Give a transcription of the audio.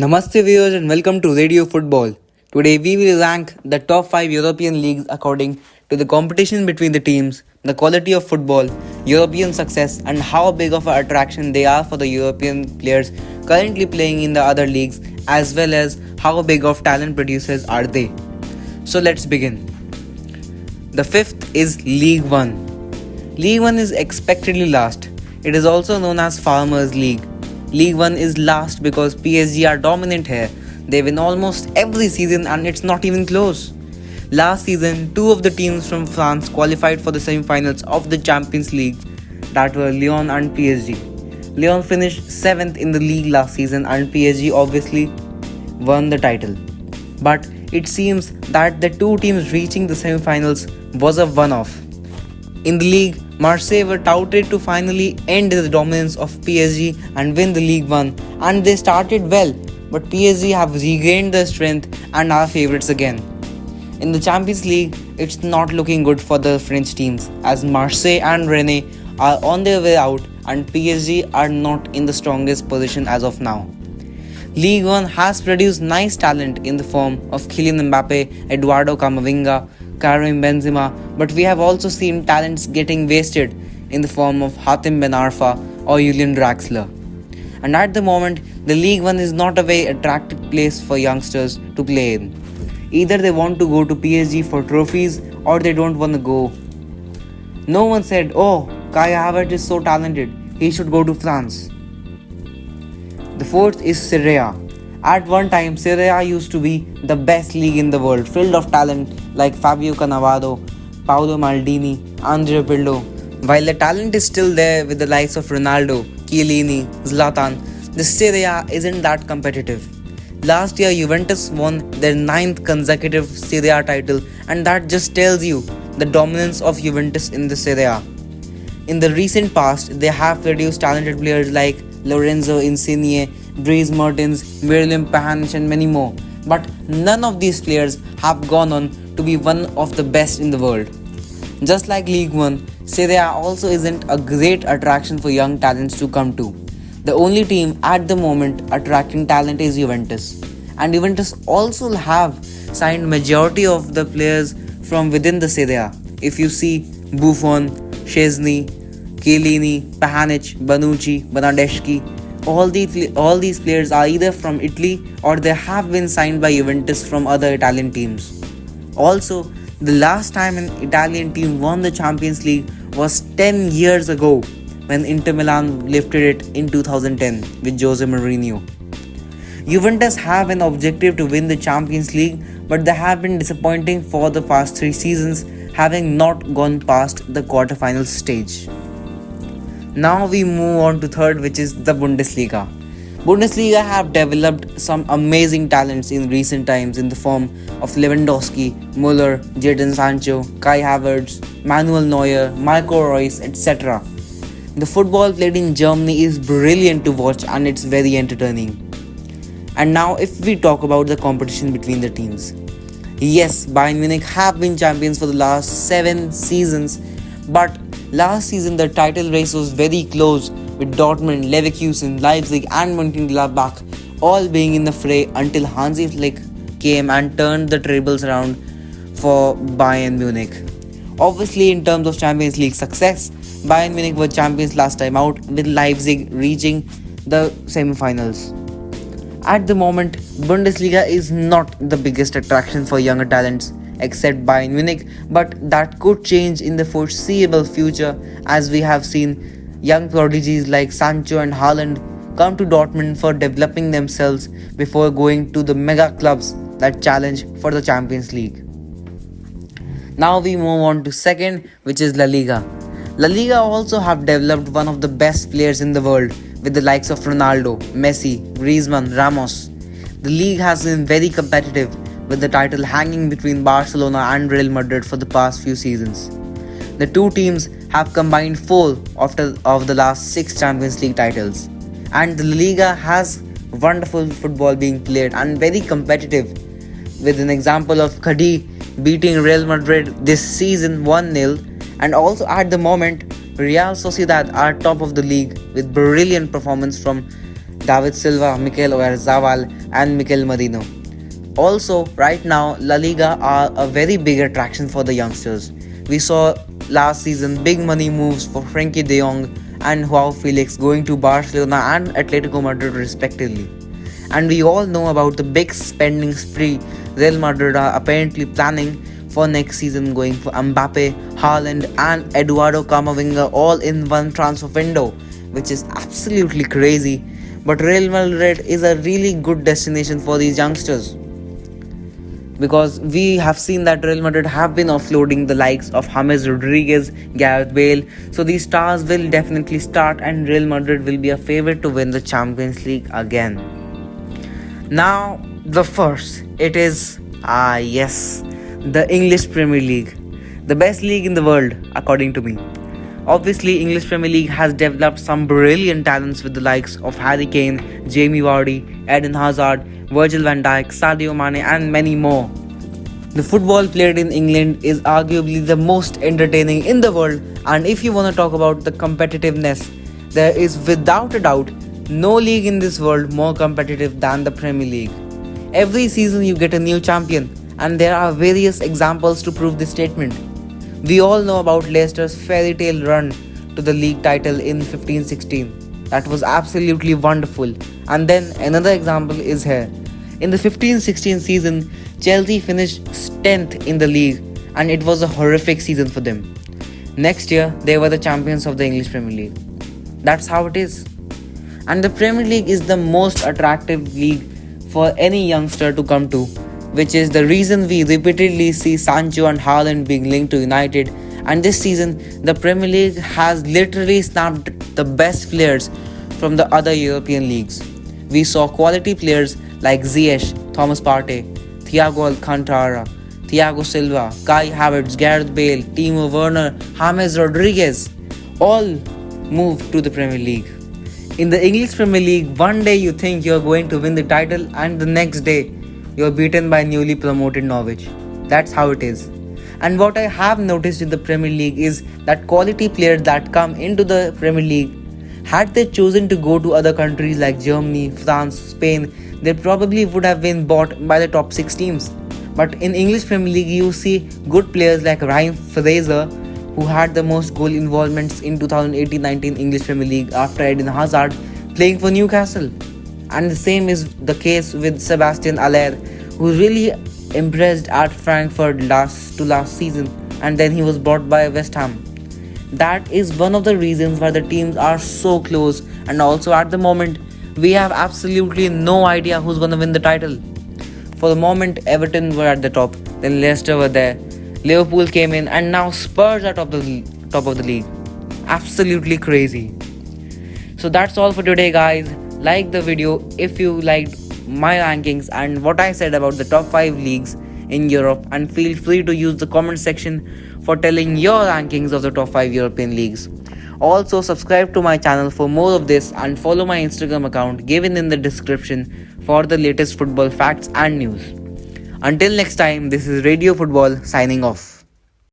Namaste viewers and welcome to Radio Football. Today we will rank the top 5 European leagues according to the competition between the teams, the quality of football, European success and how big of an attraction they are for the European players currently playing in the other leagues, as well as how big of talent producers are they. So let's begin. The fifth is League 1. League 1 is expectedly last. It is also known as Farmers League. League 1 is last because PSG are dominant here. They win almost every season and it's not even close. Last season, two of the teams from France qualified for the semi-finals of the Champions League, that were Lyon and PSG. Lyon finished 7th in the league last season and PSG obviously won the title. But it seems that the two teams reaching the semi-finals was a one-off. In the league, Marseille were touted to finally end the dominance of PSG and win the League 1, and they started well, but PSG have regained their strength and are favourites again. In the Champions League, it's not looking good for the French teams as Marseille and Rennes are on their way out and PSG are not in the strongest position as of now. League 1 has produced nice talent in the form of Kylian Mbappe, Eduardo Camavinga, Karim Benzema, but we have also seen talents getting wasted in the form of Hatem Ben Arfa or Julian Draxler. And at the moment, the League 1 is not a very attractive place for youngsters to play in. Either they want to go to PSG for trophies or they don't want to go. No one said, "Oh, Kai Havertz is so talented, he should go to France." The fourth is Serie A. At one time, Serie A used to be the best league in the world, filled of talent like Fabio Cannavaro, Paolo Maldini, Andrea Pirlo. While the talent is still there with the likes of Ronaldo, Chiellini, Zlatan, the Serie A isn't that competitive. Last year, Juventus won their 9th consecutive Serie A title, and that just tells you the dominance of Juventus in the Serie A. In the recent past, they have produced talented players like Lorenzo Insigne, Dries Mertens, Miralem Pjanic and many more. But none of these players have gone on to be one of the best in the world. Just like League 1, Serie A also isn't a great attraction for young talents to come to. The only team at the moment attracting talent is Juventus. And Juventus also have signed majority of the players from within the Serie A. If you see Buffon, Szczesny, Chiellini, Pjanic, Bonucci, Bernardeschi, all these players are either from Italy or they have been signed by Juventus from other Italian teams. Also, the last time an Italian team won the Champions League was 10 years ago when Inter Milan lifted it in 2010 with Jose Mourinho. Juventus have an objective to win the Champions League, but they have been disappointing for the past 3 seasons, having not gone past the quarterfinal stage. Now we move on to third, which is the Bundesliga. Bundesliga have developed some amazing talents in recent times in the form of Lewandowski, Müller, Jadon Sancho, Kai Havertz, Manuel Neuer, Marco Reus, etc. The football played in Germany is brilliant to watch and it's very entertaining. And now if we talk about the competition between the teams. Yes, Bayern Munich have been champions for the last 7 seasons, but last season the title race was very close with Dortmund, Leverkusen, Leipzig and Mönchengladbach all being in the fray until Hansi Flick came and turned the tables around for Bayern Munich. Obviously, in terms of Champions League success, Bayern Munich were champions last time out with Leipzig reaching the semi-finals. At the moment, Bundesliga is not the biggest attraction for younger talents except Bayern Munich, but that could change in the foreseeable future as we have seen young prodigies like Sancho and Haaland come to Dortmund for developing themselves before going to the mega clubs that challenge for the Champions League. Now we move on to second, which is La Liga. La Liga also have developed one of the best players in the world with the likes of Ronaldo, Messi, Griezmann, Ramos. The league has been very competitive with the title hanging between Barcelona and Real Madrid for the past few seasons. The two teams have combined 4 of the last 6 Champions League titles. And the La Liga has wonderful football being played and very competitive, with an example of Cadiz beating Real Madrid this season 1-0, and also at the moment Real Sociedad are top of the league with brilliant performance from David Silva, Mikel Oyarzabal, and Mikel Merino. Also, right now, La Liga are a very big attraction for the youngsters. We saw last season big money moves for Frenkie de Jong and Joao Felix going to Barcelona and Atletico Madrid respectively. And we all know about the big spending spree Real Madrid are apparently planning for next season, going for Mbappe, Haaland and Eduardo Camavinga all in one transfer window, which is absolutely crazy. But Real Madrid is a really good destination for these youngsters, because we have seen that Real Madrid have been offloading the likes of James Rodriguez, Gareth Bale. So these stars will definitely start and Real Madrid will be a favorite to win the Champions League again. Now the first, it is, yes, the English Premier League. The best league in the world according to me. Obviously, English Premier League has developed some brilliant talents with the likes of Harry Kane, Jamie Vardy, Eden Hazard, Virgil van Dijk, Sadio Mane and many more. The football played in England is arguably the most entertaining in the world, and if you want to talk about the competitiveness, there is without a doubt no league in this world more competitive than the Premier League. Every season you get a new champion, and there are various examples to prove this statement. We all know about Leicester's fairy tale run to the league title in 15-16. That was absolutely wonderful. And then another example is here. In the 15-16 season, Chelsea finished 10th in the league and it was a horrific season for them. Next year, they were the champions of the English Premier League. That's how it is. And the Premier League is the most attractive league for any youngster to come to, which is the reason we repeatedly see Sancho and Haaland being linked to United. And this season, the Premier League has literally snapped the best players from the other European leagues. We saw quality players like Ziyech, Thomas Partey, Thiago Alcantara, Thiago Silva, Kai Havertz, Gareth Bale, Timo Werner, James Rodriguez all move to the Premier League. In the English Premier League, one day you think you're going to win the title and the next day you're beaten by newly promoted Norwich. That's how it is. And what I have noticed in the Premier League is that quality players that come into the Premier League, had they chosen to go to other countries like Germany, France, Spain, they probably would have been bought by the top 6 teams. But in English Premier League, you see good players like Ryan Fraser, who had the most goal involvements in 2018-19 English Premier League after Eden Hazard, playing for Newcastle. And the same is the case with Sebastian Aller, who really impressed at Frankfurt last season, and then he was bought by West Ham. That is one of the reasons why the teams are so close, and also at the moment we have absolutely no idea who's going to win the title. For the moment, Everton were at the top, then Leicester were there, Liverpool came in, and now Spurs are top of the league. Absolutely crazy. So that's all for today, guys. Like the video if you liked my rankings and what I said about the top 5 leagues in Europe, and feel free to use the comment section for telling your rankings of the top 5 European leagues. Also, subscribe to my channel for more of this and follow my Instagram account given in the description for the latest football facts and news. Until next time, this is Radio Football signing off.